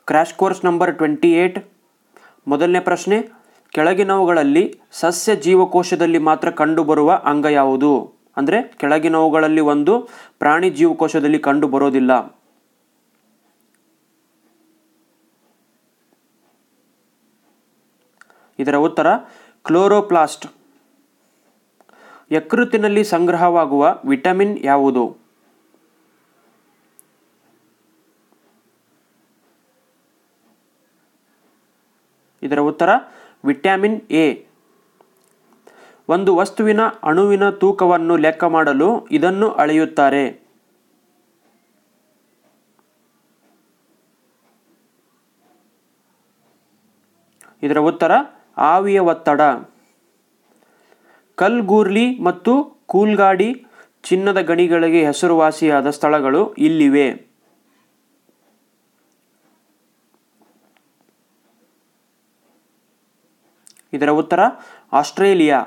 Crash course number 28. ಮೊದಲನೇ ಪ್ರಶ್ನೆ, ಕೆಳಗಿನವುಗಳಲ್ಲಿ ಸಸ್ಯ ಜೀವಕೋಶದಲ್ಲಿ ಮಾತ್ರ ಕಂಡುಬರುವ ಅಂಗ ಯಾವುದು? ಅಂದರೆ ಕೆಳಗಿನವುಗಳಲ್ಲಿ ಒಂದು ಪ್ರಾಣಿ ಜೀವಕೋಶದಲ್ಲಿ ಕಂಡು ಬರೋದಿಲ್ಲ. ಇದರ ಉತ್ತರ ಕ್ಲೋರೋಪ್ಲಾಸ್ಟ್. ಯಕೃತ್ತಿನಲ್ಲಿ ಸಂಗ್ರಹವಾಗುವ ವಿಟಮಿನ್ ಯಾವುದು? ಇದರ ಉತ್ತರ ವಿಟಮಿನ್ ಎ. ಒಂದು ವಸ್ತುವಿನ ಅಣುವಿನ ತೂಕವನ್ನು ಲೆಕ್ಕ ಮಾಡಲು ಇದನ್ನು ಅಳೆಯುತ್ತಾರೆ. ಇದರ ಉತ್ತರ ಆವಿಯ ಒತ್ತಡ. ಕಲ್ಗೂರ್ಲಿ ಮತ್ತು ಕೂಲ್ಗಾಡಿ ಚಿನ್ನದ ಗಣಿಗಳಿಗೆ ಹೆಸರುವಾಸಿಯಾದ ಸ್ಥಳಗಳು ಇಲ್ಲಿವೆ. ಇದರ ಉತ್ತರ ಆಸ್ಟ್ರೇಲಿಯಾ.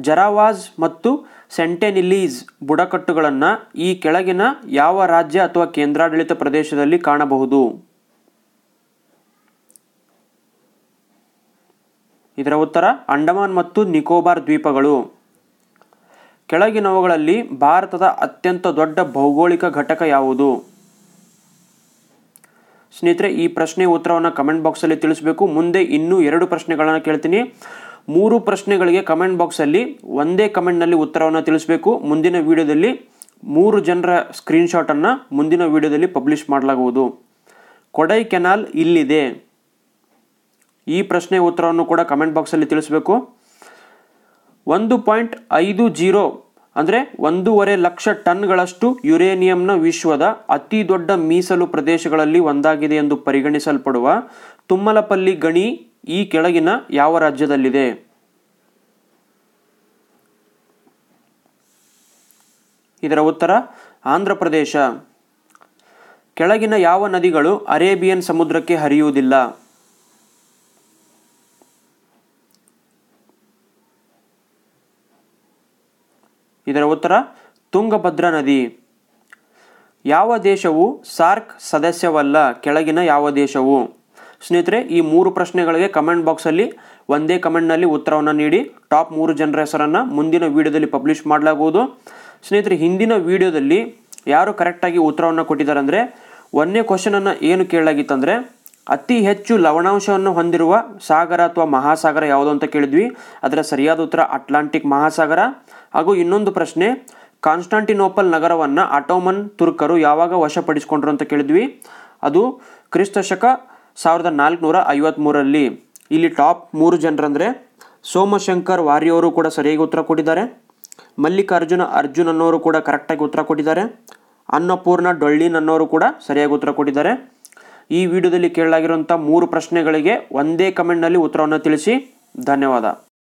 ಜರಾವಾಜ್ ಮತ್ತು ಸೆಂಟೆನಿಲೀಸ್ ಬುಡಕಟ್ಟುಗಳನ್ನು ಈ ಕೆಳಗಿನ ಯಾವ ರಾಜ್ಯ ಅಥವಾ ಕೇಂದ್ರಾಡಳಿತ ಪ್ರದೇಶದಲ್ಲಿ ಕಾಣಬಹುದು? ಇದರ ಉತ್ತರ ಅಂಡಮಾನ್ ಮತ್ತು ನಿಕೋಬಾರ್ ದ್ವೀಪಗಳು. ಕೆಳಗಿನವುಗಳಲ್ಲಿ ಭಾರತದ ಅತ್ಯಂತ ದೊಡ್ಡ ಭೌಗೋಳಿಕ ಘಟಕ ಯಾವುದು? ಸ್ನೇಹಿತರೆ, ಈ ಪ್ರಶ್ನೆ ಉತ್ತರವನ್ನು ಕಮೆಂಟ್ ಬಾಕ್ಸಲ್ಲಿ ತಿಳಿಸಬೇಕು. ಮುಂದೆ ಇನ್ನೂ 2 ಪ್ರಶ್ನೆಗಳನ್ನು ಕೇಳ್ತೀನಿ. 3 ಪ್ರಶ್ನೆಗಳಿಗೆ ಕಮೆಂಟ್ ಬಾಕ್ಸಲ್ಲಿ ಒಂದೇ ಕಮೆಂಟ್ನಲ್ಲಿ ಉತ್ತರವನ್ನು ತಿಳಿಸಬೇಕು. ಮುಂದಿನ ವಿಡಿಯೋದಲ್ಲಿ 3 ಜನರ ಸ್ಕ್ರೀನ್ಶಾಟನ್ನು ಮುಂದಿನ ವಿಡಿಯೋದಲ್ಲಿ ಪಬ್ಲಿಷ್ ಮಾಡಲಾಗುವುದು. ಕೊಡೈ ಕೆನಾಲ್ ಇಲ್ಲಿದೆ. ಈ ಪ್ರಶ್ನೆ ಉತ್ತರವನ್ನು ಕೂಡ ಕಮೆಂಟ್ ಬಾಕ್ಸಲ್ಲಿ ತಿಳಿಸಬೇಕು. 1.50 ಅಂದರೆ 1.5 ಲಕ್ಷ ಟನ್ಗಳಷ್ಟು ಯುರೇನಿಯಂನ ವಿಶ್ವದ ಅತಿ ದೊಡ್ಡ ಮೀಸಲು ಪ್ರದೇಶಗಳಲ್ಲಿ ಒಂದಾಗಿದೆ ಎಂದು ಪರಿಗಣಿಸಲ್ಪಡುವ ತುಮ್ಮಲಪಲ್ಲಿ ಗಣಿ ಈ ಕೆಳಗಿನ ಯಾವ ರಾಜ್ಯದಲ್ಲಿದೆ? ಇದರ ಉತ್ತರ ಆಂಧ್ರ ಪ್ರದೇಶ. ಕೆಳಗಿನ ಯಾವ ನದಿಗಳು ಅರೇಬಿಯನ್ ಸಮುದ್ರಕ್ಕೆ ಹರಿಯುವುದಿಲ್ಲ? ಇದರ ಉತ್ತರ ತುಂಗಭದ್ರಾ ನದಿ. ಯಾವ ದೇಶವು ಸಾರ್ಕ್ ಸದಸ್ಯವಲ್ಲ? ಕೆಳಗಿನ ಯಾವ ದೇಶವು? ಸ್ನೇಹಿತರೆ, ಈ 3 ಪ್ರಶ್ನೆಗಳಿಗೆ ಕಮೆಂಟ್ ಬಾಕ್ಸಲ್ಲಿ ಒಂದೇ ಕಮೆಂಟ್ನಲ್ಲಿ ಉತ್ತರವನ್ನು ನೀಡಿ. ಟಾಪ್ 3 ಜನರ ಹೆಸರನ್ನು ಮುಂದಿನ ವಿಡಿಯೋದಲ್ಲಿ ಪಬ್ಲಿಷ್ ಮಾಡಲಾಗುವುದು. ಸ್ನೇಹಿತರೆ, ಹಿಂದಿನ ವಿಡಿಯೋದಲ್ಲಿ ಯಾರು ಕರೆಕ್ಟಾಗಿ ಉತ್ತರವನ್ನು ಕೊಟ್ಟಿದ್ದಾರೆ ಅಂದರೆ, 1ನೇ ಕ್ವಶನನ್ನು ಏನು ಕೇಳಲಾಗಿತ್ತಂದರೆ ಅತಿ ಹೆಚ್ಚು ಲವಣಾಂಶವನ್ನು ಹೊಂದಿರುವ ಸಾಗರ ಅಥವಾ ಮಹಾಸಾಗರ ಯಾವುದು ಅಂತ ಕೇಳಿದ್ವಿ. ಅದರ ಸರಿಯಾದ ಉತ್ತರ ಅಟ್ಲಾಂಟಿಕ್ ಮಹಾಸಾಗರ. ಹಾಗೂ ಇನ್ನೊಂದು ಪ್ರಶ್ನೆ, ಕಾನ್ಸ್ಟಾಂಟಿನೋಪಲ್ ನಗರವನ್ನು ಆಟೋಮನ್ ತುರ್ಕರು ಯಾವಾಗ ವಶಪಡಿಸಿಕೊಂಡ್ರು ಅಂತ ಕೇಳಿದ್ವಿ. ಅದು ಕ್ರಿಸ್ತಶಕ 1453ರಲ್ಲಿ. ಇಲ್ಲಿ ಟಾಪ್ 3 ಜನರಂದರೆ ಸೋಮಶಂಕರ್ ವಾರಿಯವರು ಕೂಡ ಸರಿಯಾಗಿ ಉತ್ತರ ಕೊಟ್ಟಿದ್ದಾರೆ. ಮಲ್ಲಿಕಾರ್ಜುನ ಅರ್ಜುನ್ ಅನ್ನೋರು ಕೂಡ ಕರೆಕ್ಟಾಗಿ ಉತ್ತರ ಕೊಟ್ಟಿದ್ದಾರೆ. ಅನ್ನಪೂರ್ಣ ಡೊಳ್ಳಿನ್ ಅನ್ನೋರು ಕೂಡ ಸರಿಯಾಗಿ ಉತ್ತರ ಕೊಟ್ಟಿದ್ದಾರೆ. ಈ ವಿಡಿಯೋದಲ್ಲಿ ಕೇಳಲಾಗಿರುವಂಥ 3 ಪ್ರಶ್ನೆಗಳಿಗೆ ಒಂದೇ ಕಮೆಂಟ್ನಲ್ಲಿ ಉತ್ತರವನ್ನು ತಿಳಿಸಿ. ಧನ್ಯವಾದ.